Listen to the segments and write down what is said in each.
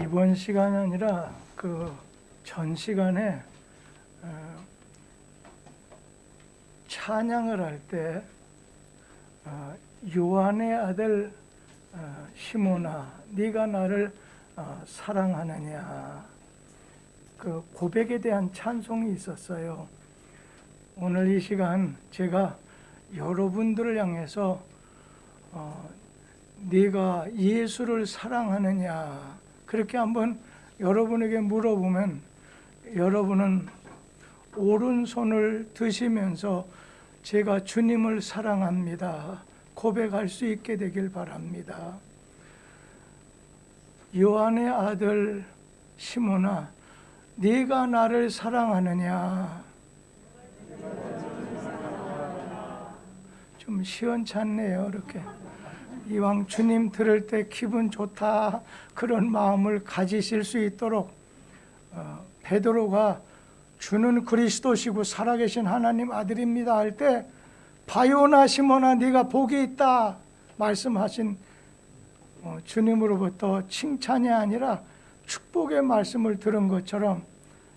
이번 시간이 아니라 그 전 시간에 찬양을 할 때 요한의 아들 시몬아 네가 나를 사랑하느냐, 그 고백에 대한 찬송이 있었어요. 오늘 이 시간 제가 여러분들을 향해서 네가 예수를 사랑하느냐 그렇게 한번 여러분에게 물어보면 여러분은 오른손을 드시면서 제가 주님을 사랑합니다 고백할 수 있게 되길 바랍니다. 요한의 아들 시몬아 네가 나를 사랑하느냐. 좀 시원찮네요. 이렇게 이왕 주님 들을 때 기분 좋다 그런 마음을 가지실 수 있도록 베드로가 주는 그리스도시고 살아계신 하나님 아들입니다 할 때 바요나 시몬아 네가 복이 있다 말씀하신 주님으로부터 칭찬이 아니라 축복의 말씀을 들은 것처럼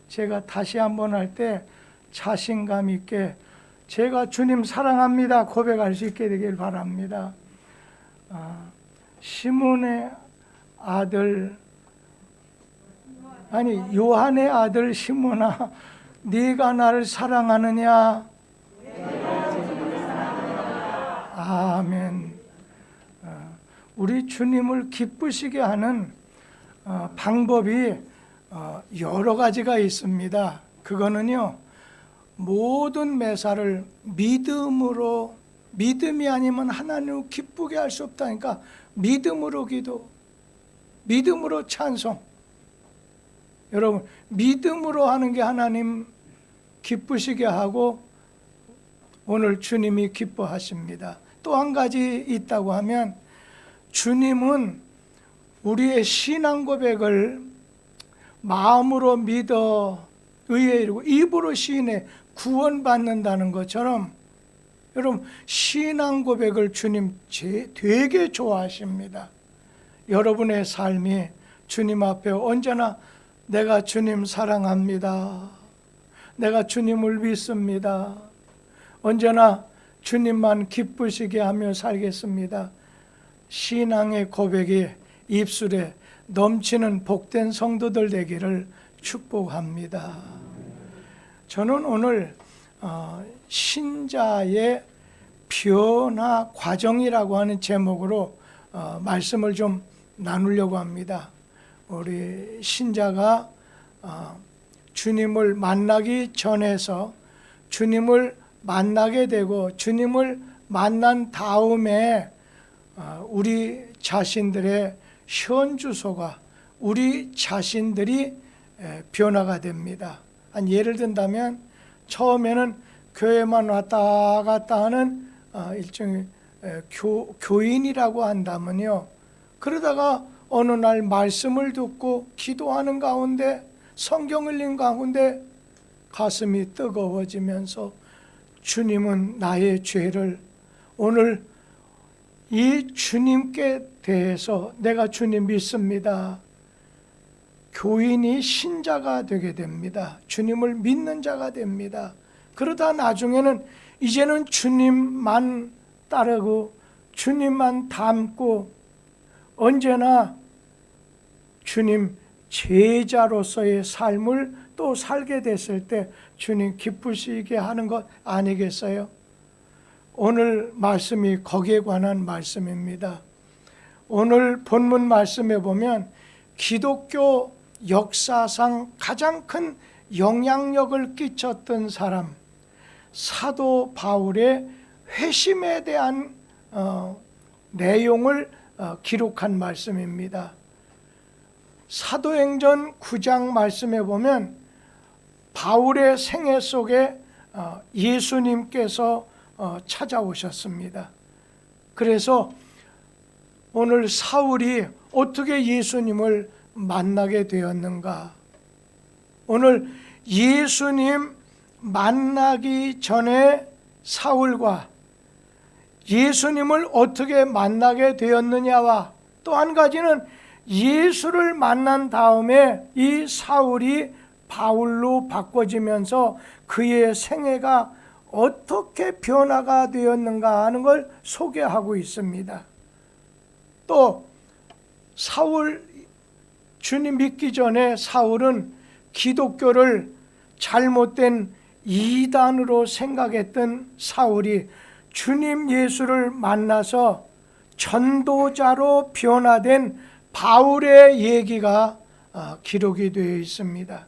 제가 다시 한번 할 때 자신감 있게 제가 주님 사랑합니다 고백할 수 있게 되길 바랍니다. 시몬의 아들 요한의 아들 시몬아 네가 나를 사랑하느냐. 아멘. 우리 주님을 기쁘시게 하는 방법이 여러 가지가 있습니다. 그거는요, 모든 매사를 믿음이 아니면 하나님을 기쁘게 할 수 없다니까 믿음으로 기도, 믿음으로 찬송. 여러분, 믿음으로 하는 게 하나님 기쁘시게 하고 오늘 주님이 기뻐하십니다. 또 한 가지 있다고 하면 주님은 우리의 신앙 고백을 마음으로 믿어 의에 이르고 입으로 시인해 구원받는다는 것처럼 여러분 신앙 고백을 주님 되게 좋아하십니다. 여러분의 삶이 주님 앞에 언제나 내가 주님 사랑합니다. 내가 주님을 믿습니다. 언제나 주님만 기쁘시게 하며 살겠습니다. 신앙의 고백이 입술에 넘치는 복된 성도들 되기를 축복합니다. 저는 오늘 신자의 변화 과정이라고 하는 제목으로 말씀을 좀 나누려고 합니다. 우리 신자가 주님을 만나기 전에서 주님을 만나게 되고 주님을 만난 다음에 우리 자신들의 현주소가 우리 자신들이 변화가 됩니다. 예를 든다면 처음에는 교회만 왔다 갔다 하는 일종의 교인이라고 한다면요, 그러다가 어느 날 말씀을 듣고 기도하는 가운데 성경 읽는 가운데 가슴이 뜨거워지면서 주님은 나의 죄를 오늘 이 주님께 대해서 내가 주님 믿습니다. 교인이 신자가 되게 됩니다. 주님을 믿는 자가 됩니다. 그러다 나중에는 이제는 주님만 따르고 주님만 닮고 언제나 주님 제자로서의 삶을 또 살게 됐을 때 주님 기쁘시게 하는 것 아니겠어요? 오늘 말씀이 거기에 관한 말씀입니다. 오늘 본문 말씀에 보면 기독교 역사상 가장 큰 영향력을 끼쳤던 사람 사도 바울의 회심에 대한 내용을 기록한 말씀입니다. 사도행전 9장 말씀에 보면 바울의 생애 속에 예수님께서 찾아오셨습니다. 그래서 오늘 사울이 어떻게 예수님을 만나게 되었는가? 오늘 예수님 만나기 전에 사울과 예수님을 어떻게 만나게 되었느냐와 또 한 가지는 예수를 만난 다음에 이 사울이 바울로 바꿔지면서 그의 생애가 어떻게 변화가 되었는가 하는 걸 소개하고 있습니다. 또 사울, 주님 믿기 전에 사울은 기독교를 잘못된 이단으로 생각했던 사울이 주님 예수를 만나서 전도자로 변화된 바울의 얘기가 기록이 되어 있습니다.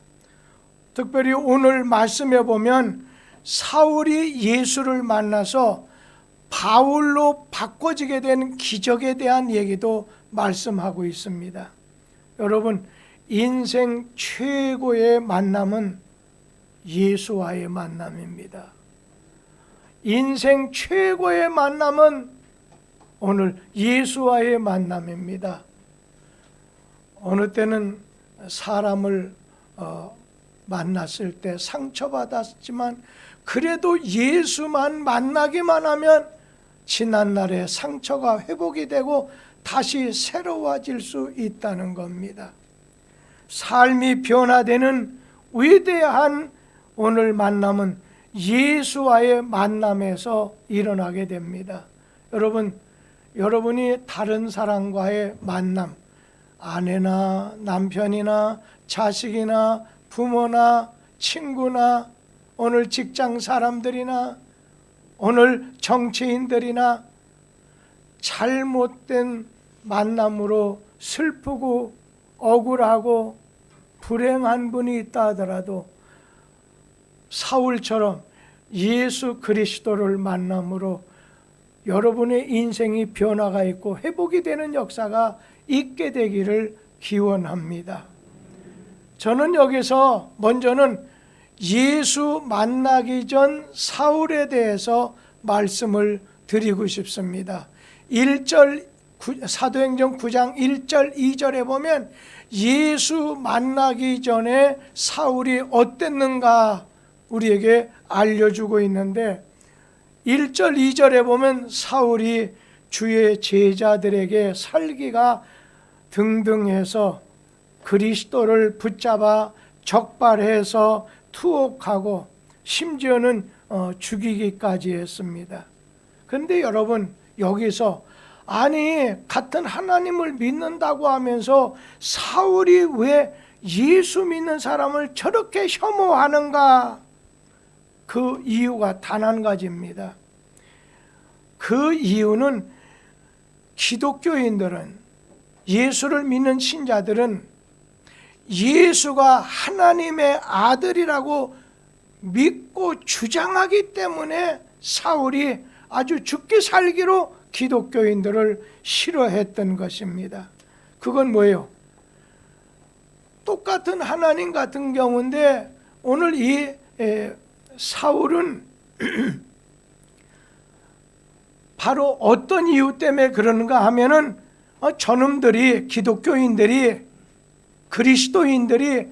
특별히 오늘 말씀에 보면 사울이 예수를 만나서 바울로 바꿔지게 된 기적에 대한 얘기도 말씀하고 있습니다. 여러분, 인생 최고의 만남은 예수와의 만남입니다. 인생 최고의 만남은 오늘 예수와의 만남입니다. 어느 때는 사람을 만났을 때 상처받았지만 그래도 예수만 만나기만 하면 지난날의 상처가 회복이 되고 다시 새로워질 수 있다는 겁니다. 삶이 변화되는 위대한 오늘 만남은 예수와의 만남에서 일어나게 됩니다. 여러분이 다른 사람과의 만남, 아내나 남편이나 자식이나 부모나 친구나 오늘 직장 사람들이나 오늘 정치인들이나 잘못된 만남으로 슬프고 억울하고 불행한 분이 있다 하더라도 사울처럼 예수 그리스도를 만남으로 여러분의 인생이 변화가 있고 회복이 되는 역사가 있게 되기를 기원합니다. 저는 여기서 먼저는 예수 만나기 전 사울에 대해서 말씀을 드리고 싶습니다. 1절 사도행전 9장 1절 2절에 보면 예수 만나기 전에 사울이 어땠는가 우리에게 알려주고 있는데 1절 2절에 보면 사울이 주의 제자들에게 살기가 등등해서 그리스도를 붙잡아 적발해서 투옥하고 심지어는 죽이기까지 했습니다. 그런데 여러분, 여기서 아니 같은 하나님을 믿는다고 하면서 사울이 왜 예수 믿는 사람을 저렇게 혐오하는가? 그 이유가 단 한 가지입니다. 그 이유는 기독교인들은, 예수를 믿는 신자들은 예수가 하나님의 아들이라고 믿고 주장하기 때문에 사울이 아주 죽기 살기로 기독교인들을 싫어했던 것입니다. 그건 뭐예요? 똑같은 하나님 같은 경우인데 오늘 이 사울은 바로 어떤 이유 때문에 그러는가 하면은 저놈들이, 기독교인들이, 그리스도인들이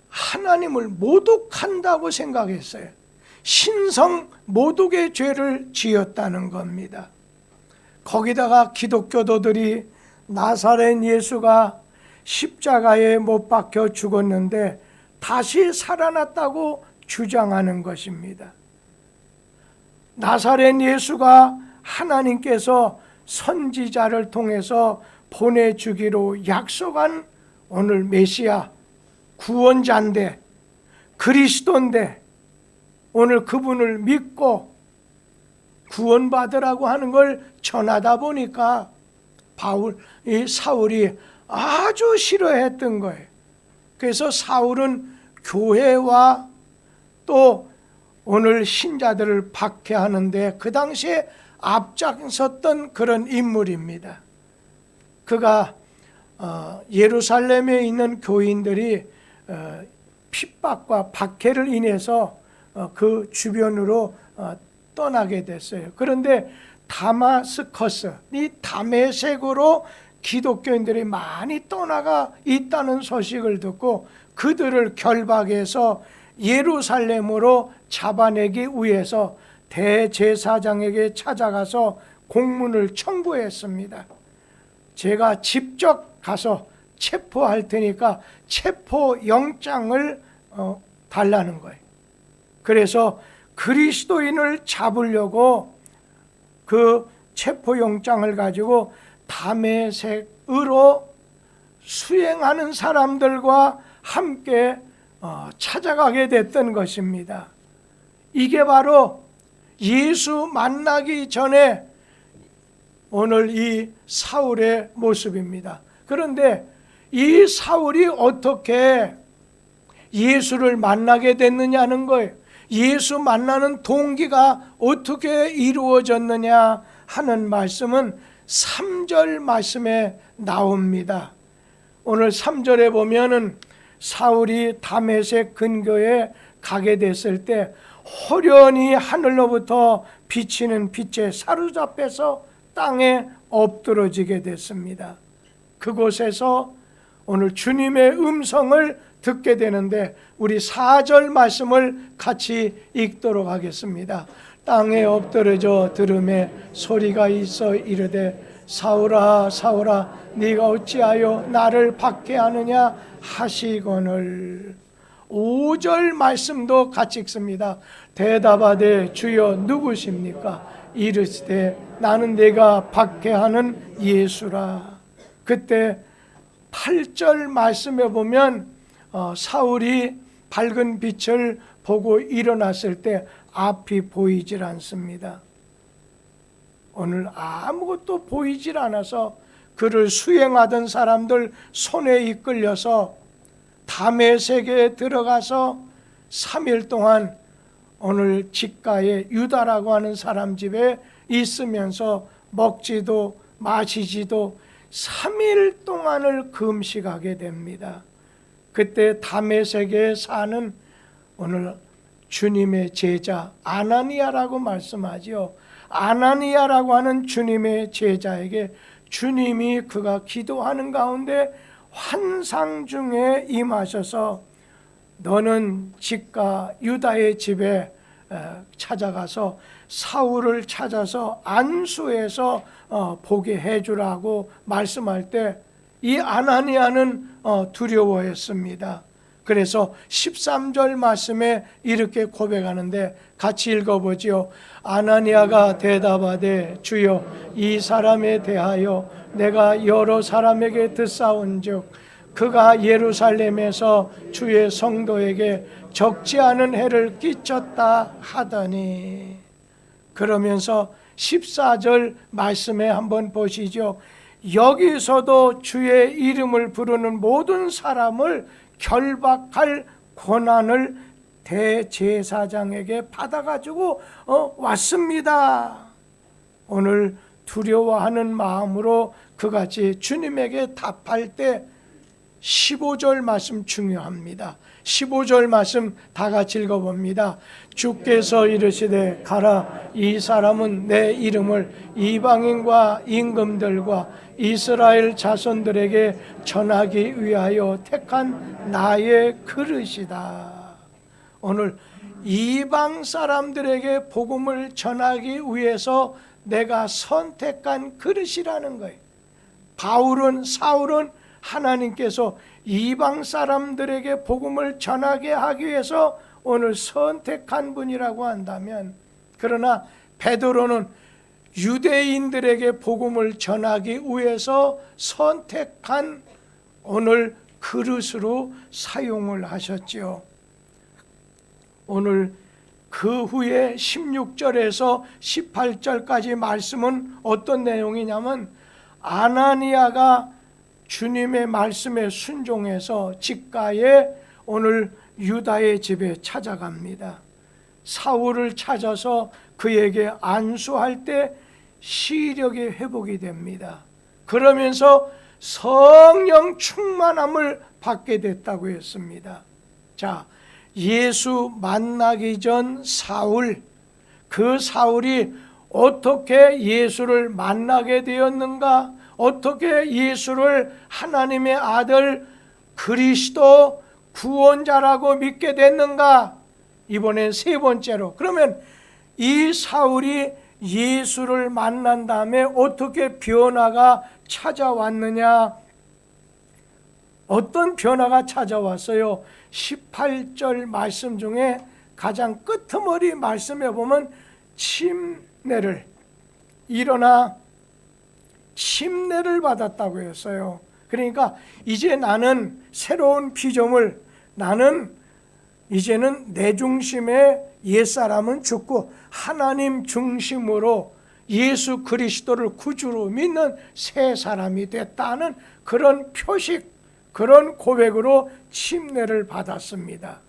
하나님을 모독한다고 생각했어요. 신성 모독의 죄를 지었다는 겁니다. 거기다가 기독교도들이 나사렛 예수가 십자가에 못 박혀 죽었는데 다시 살아났다고 주장하는 것입니다. 나사렛 예수가 하나님께서 선지자를 통해서 보내주기로 약속한 오늘 메시아, 구원자인데, 그리스도인데 오늘 그분을 믿고 구원받으라고 하는 걸 전하다 보니까 사울이 아주 싫어했던 거예요. 그래서 사울은 교회와 또 오늘 신자들을 박해하는데 그 당시에 앞장섰던 그런 인물입니다. 그가 예루살렘에 있는 교인들이 핍박과 박해를 인해서 그 주변으로 떠나게 됐어요. 그런데 다마스커스, 이 다메섹으로 기독교인들이 많이 떠나가 있다는 소식을 듣고 그들을 결박해서 예루살렘으로 잡아내기 위해서 대제사장에게 찾아가서 공문을 청구했습니다. 제가 직접 가서 체포할 테니까 체포영장을 달라는 거예요. 그래서 그리스도인을 잡으려고 그 체포영장을 가지고 다메섹으로 수행하는 사람들과 함께 찾아가게 됐던 것입니다. 이게 바로 예수 만나기 전에 오늘 이 사울의 모습입니다. 그런데 이 사울이 어떻게 예수를 만나게 됐느냐는 거예요. 예수 만나는 동기가 어떻게 이루어졌느냐 하는 말씀은 3절 말씀에 나옵니다. 오늘 3절에 보면은 사울이 다메섹 근교에 가게 됐을 때 호련히 하늘로부터 비치는 빛에 사로잡혀서 땅에 엎드러지게 됐습니다. 그곳에서 오늘 주님의 음성을 듣게 되는데 우리 4절 말씀을 같이 읽도록 하겠습니다. 땅에 엎드러져 들음에 소리가 있어 이르되 사울아 사울아 네가 어찌하여 나를 박해하느냐 하시거늘. 5절 말씀도 같이 읽습니다. 대답하되 주여 누구십니까? 이르시되 나는 내가 박해하는 예수라. 그때 8절 말씀에 보면 사울이 밝은 빛을 보고 일어났을 때 앞이 보이질 않습니다. 오늘 아무것도 보이질 않아서 그를 수행하던 사람들 손에 이끌려서 다메섹에 들어가서 3일 동안 오늘 직가에 유다라고 하는 사람 집에 있으면서 먹지도 마시지도 3일 동안을 금식하게 됩니다. 그때 다메섹에 사는 오늘 주님의 제자 아나니아라고 말씀하지요. 아나니아라고 하는 주님의 제자에게 주님이 그가 기도하는 가운데 환상 중에 임하셔서 너는 직가 유다의 집에 찾아가서 사울을 찾아서 안수해서 보게 해주라고 말씀할 때 이 아나니아는 두려워했습니다. 그래서 13절 말씀에 이렇게 고백하는데 같이 읽어보지요. 아나니아가 대답하되 주여 이 사람에 대하여 내가 여러 사람에게 듣사온즉 그가 예루살렘에서 주의 성도에게 적지 않은 해를 끼쳤다 하더니. 그러면서 14절 말씀에 한번 보시죠. 여기서도 주의 이름을 부르는 모든 사람을 결박할 권한을 대제사장에게 받아가지고 왔습니다. 오늘 두려워하는 마음으로 그같이 주님에게 답할 때 15절 말씀 중요합니다. 15절 말씀 다 같이 읽어봅니다. 주께서 이르시되 가라 이 사람은 내 이름을 이방인과 임금들과 이스라엘 자손들에게 전하기 위하여 택한 나의 그릇이다. 오늘 이방 사람들에게 복음을 전하기 위해서 내가 선택한 그릇이라는 거예요. 사울은 하나님께서 이방 사람들에게 복음을 전하게 하기 위해서 오늘 선택한 분이라고 한다면, 그러나 베드로는 유대인들에게 복음을 전하기 위해서 선택한 오늘 그릇으로 사용을 하셨지요. 오늘 그 후에 16절에서 18절까지 말씀은 어떤 내용이냐면 아나니아가 주님의 말씀에 순종해서 직가에 오늘 유다의 집에 찾아갑니다. 사울을 찾아서 그에게 안수할 때 시력이 회복이 됩니다. 그러면서 성령 충만함을 받게 됐다고 했습니다. 자, 예수 만나기 전 사울, 그 사울이 어떻게 예수를 만나게 되었는가? 어떻게 예수를 하나님의 아들 그리스도 구원자라고 믿게 됐는가? 이번엔 세 번째로, 그러면 이 사울이 예수를 만난 다음에 어떻게 변화가 찾아왔느냐? 어떤 변화가 찾아왔어요? 18절 말씀 중에 가장 끄트머리 말씀에 보면 침례를, 일어나 침례를 받았다고 했어요. 그러니까 이제 나는 새로운 피조물, 나는 이제는 내 중심의 옛사람은 죽고 하나님 중심으로 예수 그리스도를 구주로 믿는 새 사람이 됐다는 그런 표식, 그런 고백으로 침례를 받았습니다.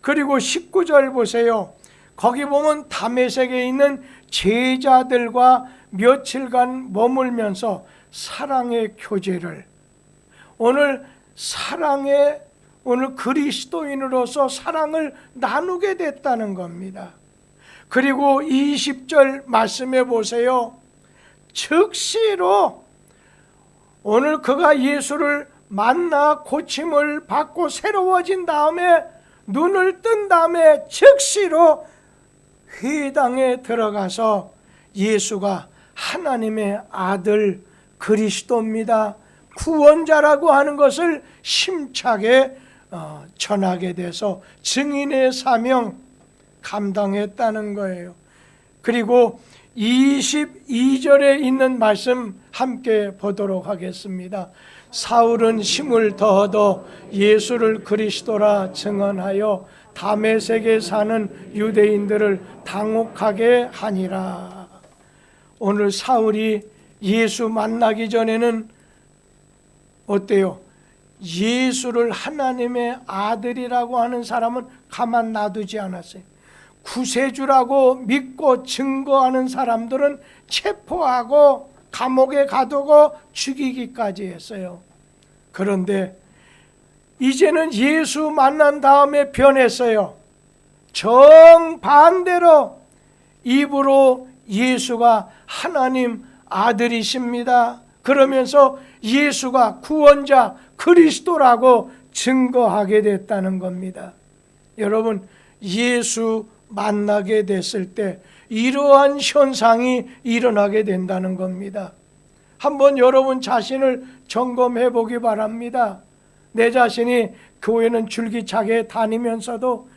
그리고 19절 보세요. 거기 보면 다메섹에 있는 제자들과 며칠간 머물면서 사랑의 교제를, 오늘 그리스도인으로서 사랑을 나누게 됐다는 겁니다. 그리고 20절 말씀해 보세요. 즉시로 오늘 그가 예수를 만나 고침을 받고 새로워진 다음에 눈을 뜬 다음에 즉시로 회당에 들어가서 예수가 하나님의 아들 그리스도입니다, 구원자라고 하는 것을 심차게 전하게 돼서 증인의 사명 감당했다는 거예요. 그리고 22절에 있는 말씀 함께 보도록 하겠습니다. 사울은 힘을 더 얻어 예수를 그리스도라 증언하여 다메섹에 사는 유대인들을 당혹하게 하니라. 오늘 사울이 예수 만나기 전에는 어때요? 예수를 하나님의 아들이라고 하는 사람은 가만 놔두지 않았어요. 구세주라고 믿고 증거하는 사람들은 체포하고 감옥에 가두고 죽이기까지 했어요. 그런데 이제는 예수 만난 다음에 변했어요. 정반대로 입으로 예수가 하나님 아들이십니다, 그러면서 예수가 구원자 그리스도라고 증거하게 됐다는 겁니다. 여러분, 예수 만나게 됐을 때 이러한 현상이 일어나게 된다는 겁니다. 한번 여러분 자신을 점검해 보기 바랍니다. 내 자신이 교회는 줄기차게 다니면서도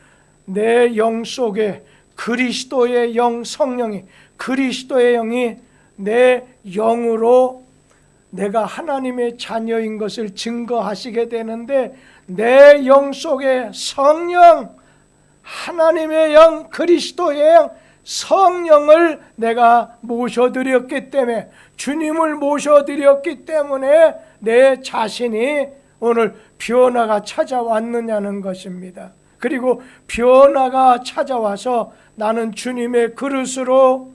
내 영 속에 그리스도의 영, 성령이, 그리스도의 영이 내 영으로 내가 하나님의 자녀인 것을 증거하시게 되는데, 내 영 속에 성령, 하나님의 영, 그리스도의 영, 성령을 내가 모셔드렸기 때문에, 주님을 모셔드렸기 때문에 내 자신이 오늘 변화가 찾아왔느냐는 것입니다. 그리고 변화가 찾아와서 나는 주님의 그릇으로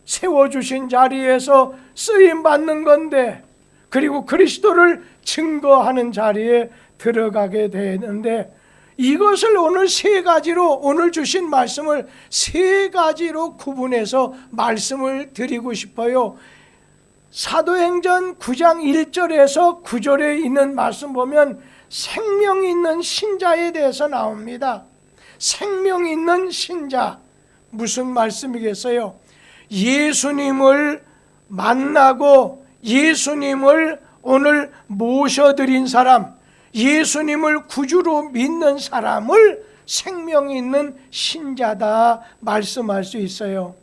세워주신 자리에서 쓰임받는 건데, 그리고 그리스도를 증거하는 자리에 들어가게 되는데, 이것을 오늘 세 가지로, 오늘 주신 말씀을 세 가지로 구분해서 말씀을 드리고 싶어요. 사도행전 9장 1절에서 9절에 있는 말씀 보면 생명 있는 신자에 대해서 나옵니다. 생명 있는 신자, 무슨 말씀이겠어요? 예수님을 만나고 예수님을 오늘 모셔드린 사람, 예수님을 구주로 믿는 사람을 생명 있는 신자다 말씀할 수 있어요.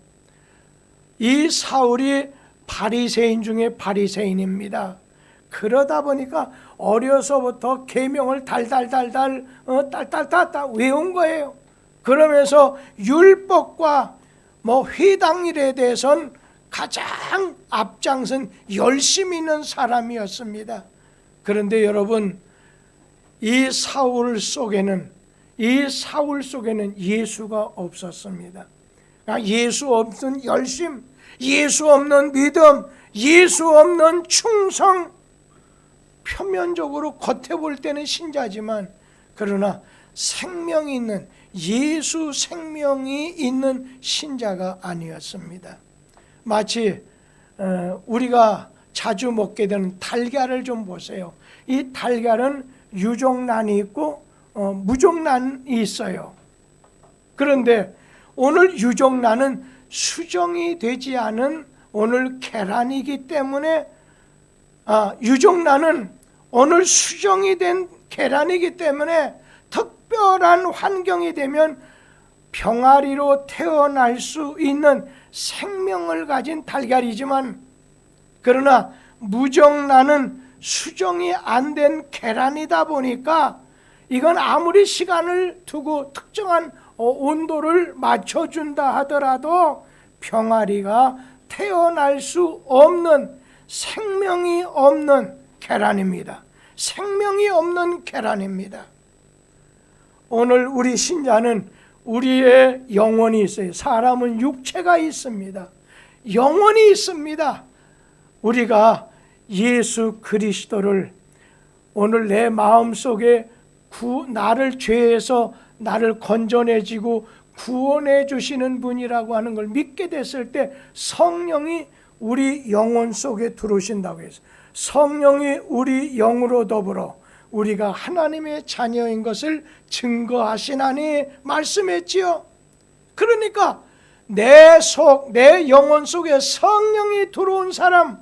이 사울이 바리새인 중에 바리새인입니다. 그러다 보니까 어려서부터 계명을 달달달달 외운 거예요. 그러면서 율법과 회당일에 대해서는 가장 앞장선 열심 있는 사람이었습니다. 그런데 여러분, 이 사울 속에는 예수가 없었습니다. 예수 없는 열심, 예수 없는 믿음, 예수 없는 충성, 표면적으로 겉에 볼 때는 신자지만 그러나 생명이 있는, 예수 생명이 있는 신자가 아니었습니다. 마치 우리가 자주 먹게 되는 달걀을 좀 보세요. 이 달걀은 유종란이 있고 무종란이 있어요. 그런데 오늘 유종란은 수정이 되지 않은 오늘 계란이기 때문에 유종란은 오늘 수정이 된 계란이기 때문에 특별한 환경이 되면 병아리로 태어날 수 있는 생명을 가진 달걀이지만, 그러나 무정란은 수정이 안 된 계란이다 보니까 이건 아무리 시간을 두고 특정한 온도를 맞춰준다 하더라도 병아리가 태어날 수 없는, 생명이 없는 계란입니다. 생명이 없는 계란입니다. 오늘 우리 신자는 우리의 영혼이 있어요. 사람은 육체가 있습니다. 영혼이 있습니다. 우리가 예수 그리스도를 오늘 내 마음속에 나를 죄에서 나를 건져내지고 구원해 주시는 분이라고 하는 걸 믿게 됐을 때 성령이 우리 영혼 속에 들어오신다고 해서, 성령이 우리 영으로 더불어 우리가 하나님의 자녀인 것을 증거하시나니 말씀했지요. 그러니까 내 영혼 속에 성령이 들어온 사람,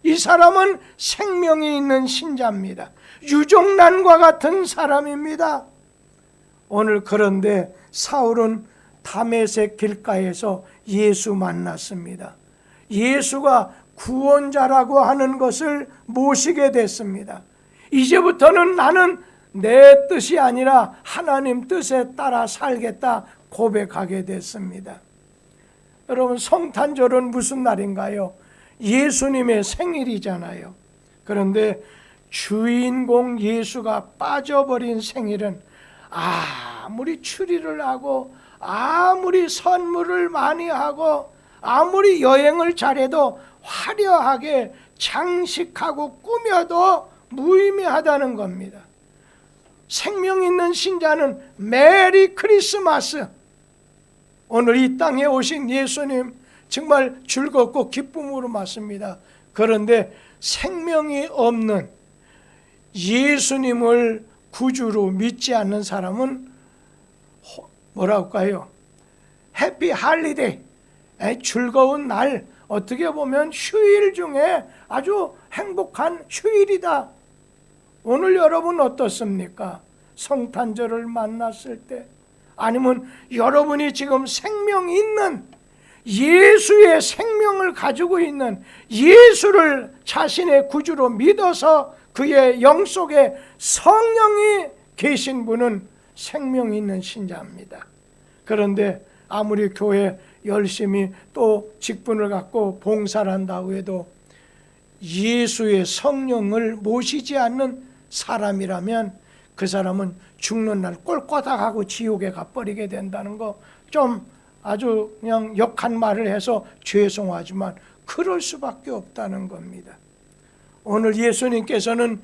이 사람은 생명이 있는 신자입니다. 유종란과 같은 사람입니다. 오늘 그런데 사울은 다메섹 길가에서 예수 만났습니다. 예수가 구원자라고 하는 것을 모시게 됐습니다. 이제부터는 나는 내 뜻이 아니라 하나님 뜻에 따라 살겠다 고백하게 됐습니다. 여러분, 성탄절은 무슨 날인가요? 예수님의 생일이잖아요. 그런데 주인공 예수가 빠져버린 생일은 아무리 추리를 하고 아무리 선물을 많이 하고 아무리 여행을 잘해도 화려하게 장식하고 꾸며도 무의미하다는 겁니다. 생명 있는 신자는 메리 크리스마스, 오늘 이 땅에 오신 예수님 정말 즐겁고 기쁨으로 맞습니다. 그런데 생명이 없는 예수님을 구주로 믿지 않는 사람은 뭐라고 할까요? 해피 할리데이, 즐거운 날, 어떻게 보면 휴일 중에 아주 행복한 휴일이다. 오늘 여러분 어떻습니까? 성탄절을 만났을 때, 아니면 여러분이 지금 생명 있는 예수의 생명을 가지고 있는 예수를 자신의 구주로 믿어서 그의 영 속에 성령이 계신 분은 생명 있는 신자입니다. 그런데 아무리 교회 열심히 또 직분을 갖고 봉사를 한다고 해도 예수의 성령을 모시지 않는 사람이라면 그 사람은 죽는 날 꼴꼬닥하고 지옥에 가버리게 된다는 거, 좀 아주 그냥 역한 말을 해서 죄송하지만 그럴 수밖에 없다는 겁니다. 오늘 예수님께서는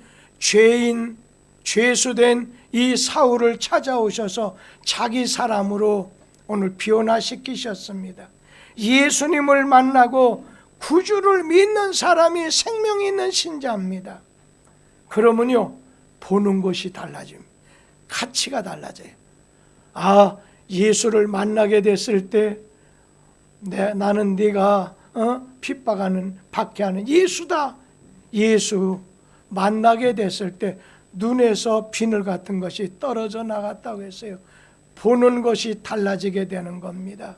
죄수된 이 사울을 찾아오셔서 자기 사람으로 오늘 변화시키셨습니다. 예수님을 만나고 구주를 믿는 사람이 생명 있는 신자입니다. 그러면요, 보는 것이 달라집니다. 가치가 달라져요. 예수를 만나게 됐을 때 나는 네가 핍박하는, 박해하는 예수다. 예수 만나게 됐을 때 눈에서 비늘 같은 것이 떨어져 나갔다고 했어요. 보는 것이 달라지게 되는 겁니다.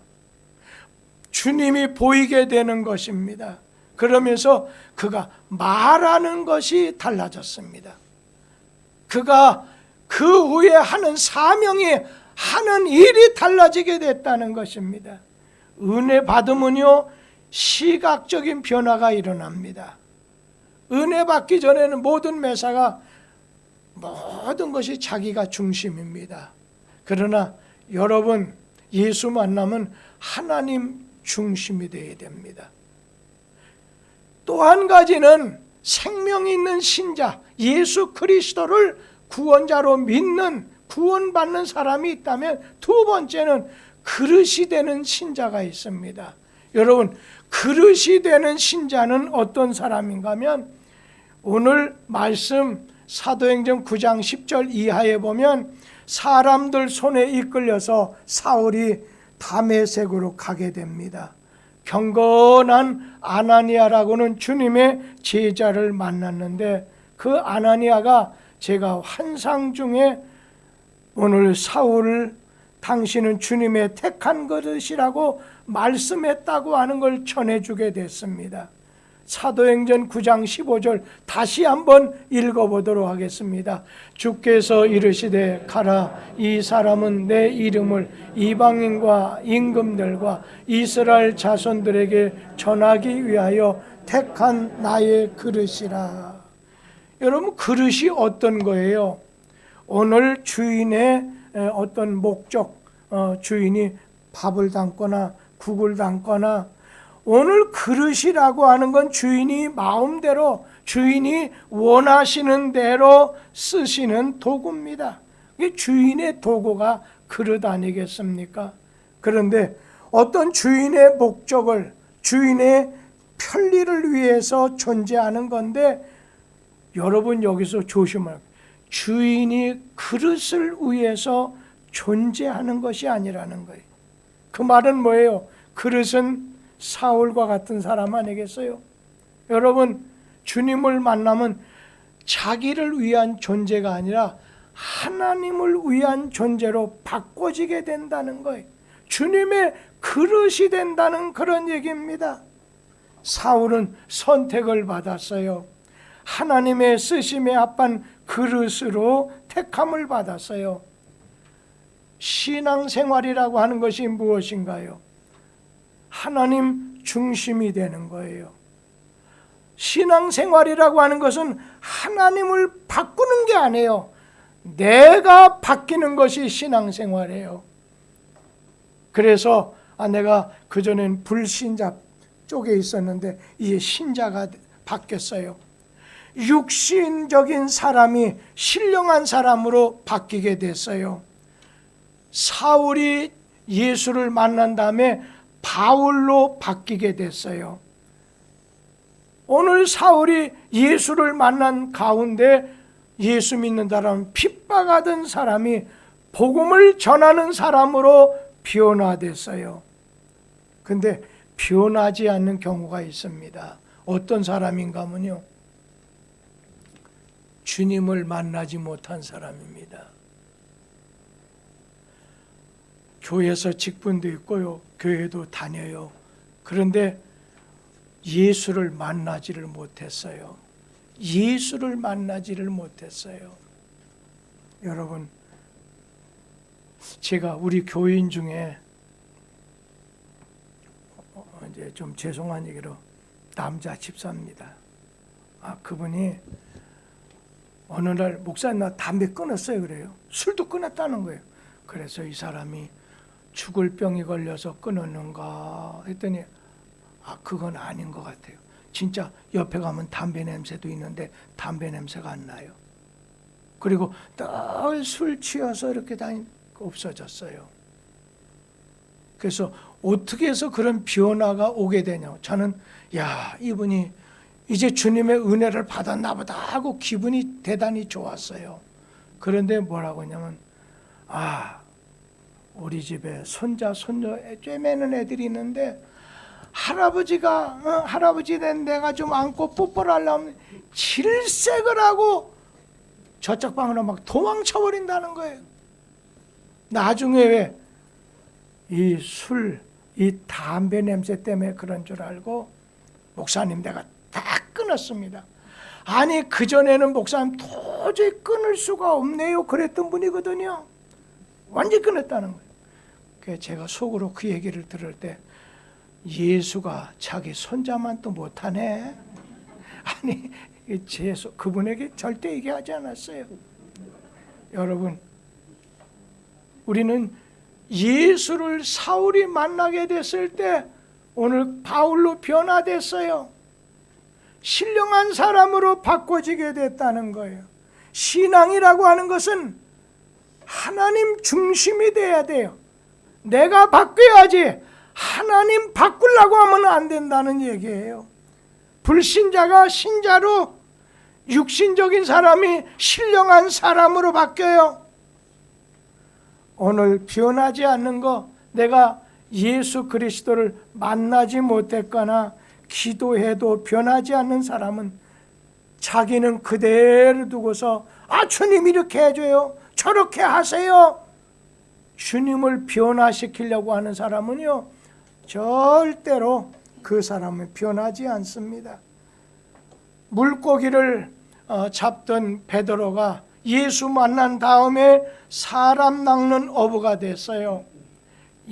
주님이 보이게 되는 것입니다. 그러면서 그가 말하는 것이 달라졌습니다. 그가 그 후에 하는 사명이, 하는 일이 달라지게 됐다는 것입니다. 은혜 받으면요, 시각적인 변화가 일어납니다. 은혜 받기 전에는 모든 매사가, 모든 것이 자기가 중심입니다. 그러나 여러분, 예수 만나면 하나님 중심이 되어야 됩니다. 또 한 가지는 생명 있는 신자, 예수 그리스도를 구원자로 믿는, 구원받는 사람이 있다면, 두 번째는 그릇이 되는 신자가 있습니다. 여러분, 그릇이 되는 신자는 어떤 사람인가 하면, 오늘 말씀 사도행전 9장 10절 이하에 보면 사람들 손에 이끌려서 사울이 다메섹으로 가게 됩니다. 경건한 아나니아라고는 주님의 제자를 만났는데 그 아나니아가 제가 환상 중에 오늘 사울을 당신은 주님의 택한 것이라고 말씀했다고 하는 걸 전해주게 됐습니다. 사도행전 9장 15절 다시 한번 읽어보도록 하겠습니다. 주께서 이르시되 가라, 이 사람은 내 이름을 이방인과 임금들과 이스라엘 자손들에게 전하기 위하여 택한 나의 그릇이라. 여러분, 그릇이 어떤 거예요? 오늘 주인의 어떤 목적, 주인이 밥을 담거나 국을 담거나, 오늘 그릇이라고 하는 건 주인이 마음대로, 주인이 원하시는 대로 쓰시는 도구입니다. 이게 주인의 도구가 그릇 아니겠습니까? 그런데 어떤 주인의 목적을, 주인의 편리를 위해서 존재하는 건데, 여러분 여기서 조심할, 주인이 그릇을 위해서 존재하는 것이 아니라는 거예요. 그 말은 뭐예요? 그릇은 사울과 같은 사람 아니겠어요? 여러분, 주님을 만나면 자기를 위한 존재가 아니라 하나님을 위한 존재로 바꿔지게 된다는 거예요. 주님의 그릇이 된다는 그런 얘기입니다. 사울은 선택을 받았어요. 하나님의 쓰심에 합한 그릇으로 택함을 받았어요. 신앙생활이라고 하는 것이 무엇인가요? 하나님 중심이 되는 거예요. 신앙생활이라고 하는 것은 하나님을 바꾸는 게 아니에요. 내가 바뀌는 것이 신앙생활이에요. 그래서 내가 그전엔 불신자 쪽에 있었는데 이제 신자가 바뀌었어요. 육신적인 사람이 신령한 사람으로 바뀌게 됐어요. 사울이 예수를 만난 다음에 바울로 바뀌게 됐어요. 오늘 사울이 예수를 만난 가운데 예수 믿는 사람, 핍박하던 사람이 복음을 전하는 사람으로 변화됐어요. 근데 변하지 않는 경우가 있습니다. 어떤 사람인가 하면요, 주님을 만나지 못한 사람입니다. 교회에서 직분도 있고요, 교회도 다녀요. 그런데 예수를 만나지를 못했어요. 예수를 만나지를 못했어요. 여러분, 제가 우리 교인 중에 이제 좀 죄송한 얘기로 남자 집사입니다. 그분이 어느 날 목사님 나 담배 끊었어요 그래요. 술도 끊었다는 거예요. 그래서 이 사람이 죽을 병이 걸려서 끊었는가 했더니 그건 아닌 것 같아요. 진짜 옆에 가면 담배 냄새도 있는데 담배 냄새가 안 나요. 그리고 늘 술 취해서 이렇게 다니고 없어졌어요. 그래서 어떻게 해서 그런 변화가 오게 되냐. 저는 이분이 이제 주님의 은혜를 받았나 보다 하고 기분이 대단히 좋았어요. 그런데 뭐라고 하냐면 우리 집에 손자 손녀 쬐매는 애들이 있는데 할아버지 된 내가 좀 안고 뽀뽀를 하려면 질색을 하고 저쪽 방으로 막 도망쳐 버린다는 거예요. 나중에 왜 이 술, 이 담배 냄새 때문에 그런 줄 알고 목사님 내가 다 끊었습니다. 아니 그전에는 목사님 도저히 끊을 수가 없네요 그랬던 분이거든요. 완전히 끊었다는 거예요. 그래서 제가 속으로 그 얘기를 들을 때 예수가 자기 손자만 또 못하네. 아니 그분에게 절대 얘기하지 않았어요. 여러분, 우리는 예수를 사울이 만나게 됐을 때 오늘 바울로 변화됐어요. 신령한 사람으로 바꿔지게 됐다는 거예요. 신앙이라고 하는 것은 하나님 중심이 돼야 돼요. 내가 바뀌어야지 하나님 바꾸려고 하면 안 된다는 얘기예요. 불신자가 신자로, 육신적인 사람이 신령한 사람으로 바뀌어요. 오늘 변하지 않는 거, 내가 예수 그리스도를 만나지 못했거나 기도해도 변하지 않는 사람은 자기는 그대로 두고서 주님 이렇게 해줘요, 저렇게 하세요. 주님을 변화시키려고 하는 사람은요, 절대로 그 사람은 변하지 않습니다. 물고기를 잡던 베드로가 예수 만난 다음에 사람 낚는 어부가 됐어요.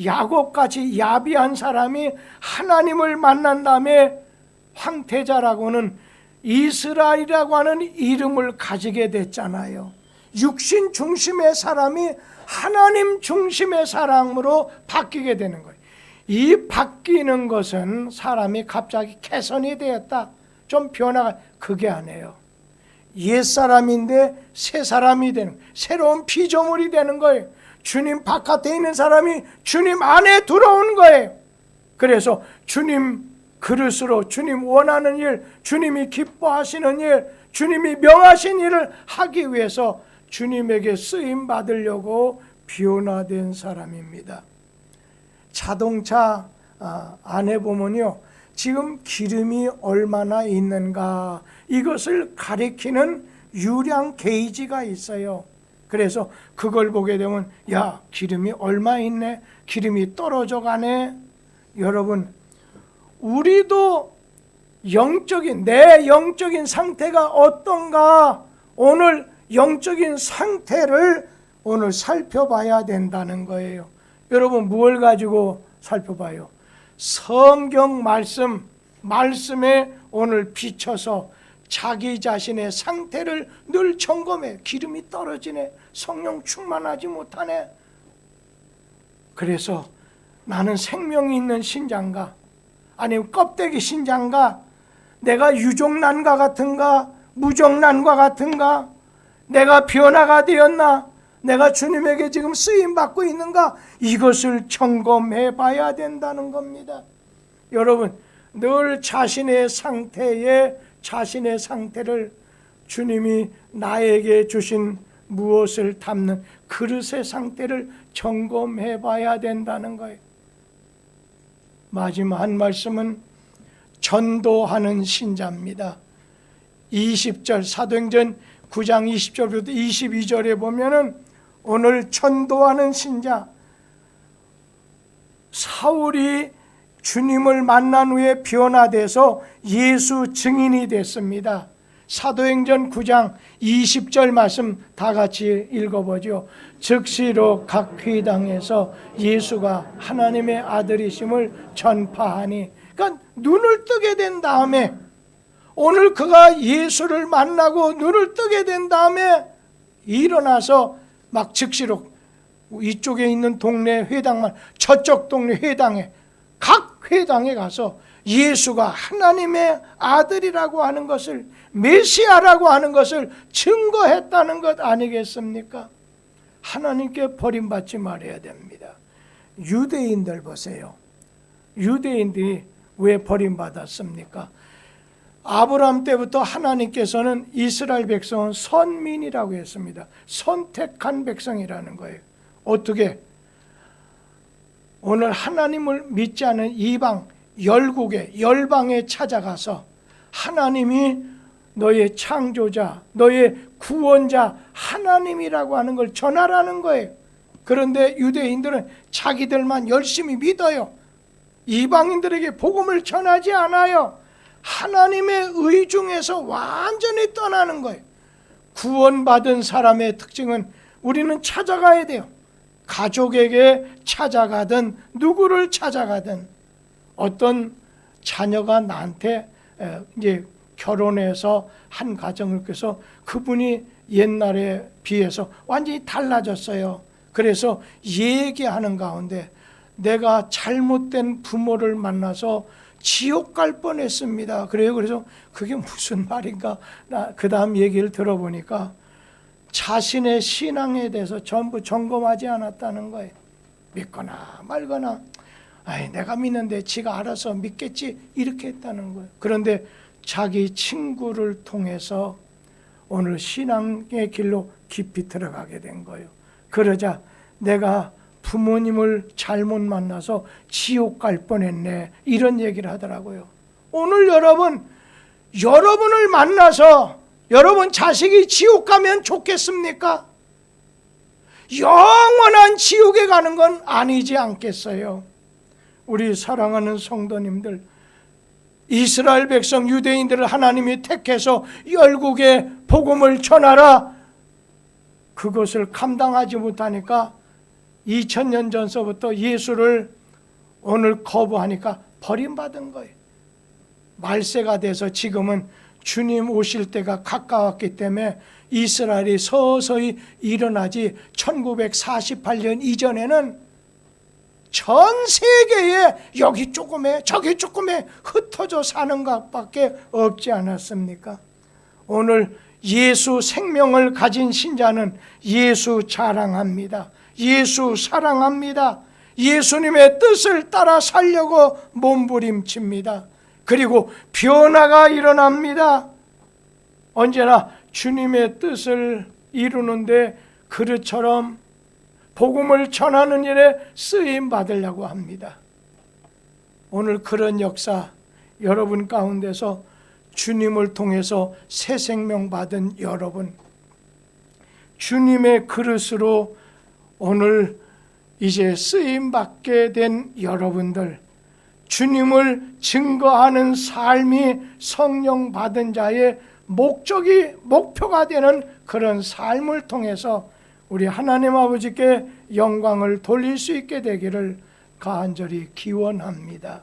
야곱같이 야비한 사람이 하나님을 만난 다음에 황태자라고는 이스라엘이라고 하는 이름을 가지게 됐잖아요. 육신 중심의 사람이 하나님 중심의 사람으로 바뀌게 되는 거예요. 이 바뀌는 것은 사람이 갑자기 개선이 되었다, 좀 변화가, 그게 아니에요. 옛사람인데 새사람이 되는, 새로운 피조물이 되는 거예요. 주님 바깥에 있는 사람이 주님 안에 들어온 거예요. 그래서 주님 그릇으로 주님 원하는 일, 주님이 기뻐하시는 일, 주님이 명하신 일을 하기 위해서 주님에게 쓰임 받으려고 변화된 사람입니다. 자동차 안에 보면요, 지금 기름이 얼마나 있는가, 이것을 가리키는 유량 게이지가 있어요. 그래서 그걸 보게 되면 야, 기름이 얼마 있네, 기름이 떨어져 가네. 여러분, 우리도 내 영적인 상태가 어떤가, 오늘 영적인 상태를 오늘 살펴봐야 된다는 거예요. 여러분, 무엇을 가지고 살펴봐요? 성경 말씀에 오늘 비춰서 자기 자신의 상태를 늘 점검해. 기름이 떨어지네, 성령 충만하지 못하네. 그래서 나는 생명이 있는 신자인가, 아니면 껍데기 신자인가, 내가 유종난과 같은가, 무종난과 같은가, 내가 변화가 되었나, 내가 주님에게 지금 쓰임받고 있는가, 이것을 점검해 봐야 된다는 겁니다. 여러분, 늘 자신의 상태를 주님이 나에게 주신 무엇을 담는 그릇의 상태를 점검해 봐야 된다는 거예요. 마지막 한 말씀은 전도하는 신자입니다. 20절, 사도행전 9장 20절부터 22절에 보면은 오늘 전도하는 신자, 사울이 주님을 만난 후에 변화돼서 예수 증인이 됐습니다. 사도행전 9장 20절 말씀 다 같이 읽어보죠. 즉시로 각 회당에서 예수가 하나님의 아들이심을 전파하니, 그러니까 눈을 뜨게 된 다음에, 오늘 그가 예수를 만나고 눈을 뜨게 된 다음에 일어나서 막 즉시로 이쪽에 있는 동네 회당만, 저쪽 동네 회당에, 각 회당에 가서 예수가 하나님의 아들이라고 하는 것을, 메시아라고 하는 것을 증거했다는 것 아니겠습니까? 하나님께 버림받지 말아야 됩니다. 유대인들 보세요. 유대인들이 왜 버림받았습니까? 아브라함 때부터 하나님께서는 이스라엘 백성은 선민이라고 했습니다. 선택한 백성이라는 거예요. 어떻게? 오늘 하나님을 믿지 않은 이방, 열방에 찾아가서 하나님이 너의 창조자, 너의 구원자 하나님이라고 하는 걸 전하라는 거예요. 그런데 유대인들은 자기들만 열심히 믿어요. 이방인들에게 복음을 전하지 않아요. 하나님의 의중에서 완전히 떠나는 거예요. 구원받은 사람의 특징은 우리는 찾아가야 돼요. 가족에게 찾아가든 누구를 찾아가든, 어떤 자녀가 나한테 이제 결혼해서 한 가정을 꿔서 그분이 옛날에 비해서 완전히 달라졌어요. 그래서 얘기하는 가운데 내가 잘못된 부모를 만나서 지옥 갈 뻔했습니다. 그래서 그게 무슨 말인가, 그 다음 얘기를 들어보니까 자신의 신앙에 대해서 전부 점검하지 않았다는 거예요. 믿거나 말거나, 내가 믿는데 지가 알아서 믿겠지, 이렇게 했다는 거예요. 그런데 자기 친구를 통해서 오늘 신앙의 길로 깊이 들어가게 된 거예요. 그러자 내가 부모님을 잘못 만나서 지옥 갈 뻔했네, 이런 얘기를 하더라고요. 오늘 여러분을 만나서 여러분 자식이 지옥 가면 좋겠습니까? 영원한 지옥에 가는 건 아니지 않겠어요? 우리 사랑하는 성도님들, 이스라엘 백성 유대인들을 하나님이 택해서 열국에 복음을 전하라, 그것을 감당하지 못하니까 2000년 전서부터 예수를 오늘 거부하니까 버림받은 거예요. 말세가 돼서 지금은 주님 오실 때가 가까웠기 때문에 이스라엘이 서서히 일어나지, 1948년 이전에는 전 세계에 여기 조금에 저기 조금에 흩어져 사는 것밖에 없지 않았습니까? 오늘 예수 생명을 가진 신자는 예수 자랑합니다. 예수 사랑합니다. 예수님의 뜻을 따라 살려고 몸부림칩니다. 그리고 변화가 일어납니다. 언제나 주님의 뜻을 이루는데 그릇처럼 복음을 전하는 일에 쓰임 받으려고 합니다. 오늘 그런 역사, 여러분 가운데서 주님을 통해서 새 생명 받은 여러분, 주님의 그릇으로 오늘 이제 쓰임 받게 된 여러분들, 주님을 증거하는 삶이 성령 받은 자의 목표가 되는 그런 삶을 통해서 우리 하나님 아버지께 영광을 돌릴 수 있게 되기를 간절히 기원합니다.